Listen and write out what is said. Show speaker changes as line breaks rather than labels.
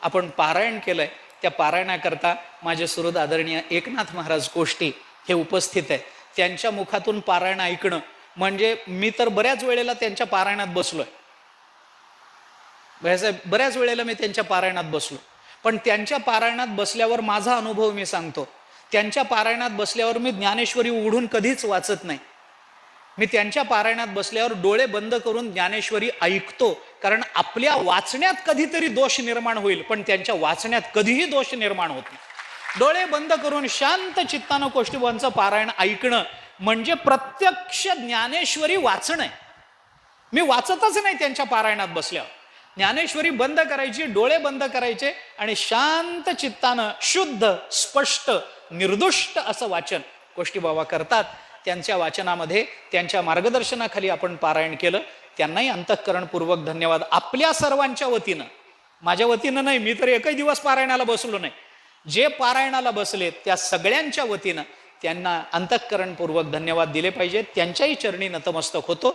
आपण पारायण केलंय, त्या पारायणाकरता माझे सुहृद आदरणीय एकनाथ महाराज कोष्टी हे उपस्थित आहे. त्यांच्या मुखातून पारायण ऐकणं म्हणजे मी तर बऱ्याच वेळेला त्यांच्या पारायणात बसलोय, बऱ्याच वेळेला मी त्यांच्या पारायणात बसलो. पण त्यांच्या पारायणात बसल्यावर माझा अनुभव मी सांगतो. त्यांच्या पारायणात बसल्यावर मी ज्ञानेश्वरी उघडून कधीच वाचत नाही. मी त्यांच्या पारायणात बसल्यावर डोळे बंद करून ज्ञानेश्वरी ऐकतो. कारण आपल्या वाचण्यात कधीतरी दोष निर्माण होईल, पण त्यांच्या वाचण्यात कधीही दोष निर्माण होत नाही. डोळे बंद करून शांत चित्तानं कोष्टीबाबांचं पारायण ऐकणं म्हणजे प्रत्यक्ष ज्ञानेश्वरी वाचणं. मी वाचतच नाही त्यांच्या पारायणात बसल्यावर. ज्ञानेश्वरी बंद करायची, डोळे बंद करायचे आणि शांत चित्तानं शुद्ध स्पष्ट निर्दुष्ट असं वाचन कोष्टीबाबा करतात. त्यांच्या वाचनामध्ये त्यांच्या मार्गदर्शनाखाली आपण पारायण केलं. त्यांनाही अंतःकरणपूर्वक धन्यवाद. आपल्या सर्वांच्या वतीनं, माझ्या वतीनं नाही, मी तर एकही दिवस पारायणाला बसलो नाही. जे पारायणाला बसले त्या सगळ्यांच्या वतीनं त्यांना अंतःकरणपूर्वक धन्यवाद दिले पाहिजेत. त्यांच्याही चरणी नतमस्तक होतो.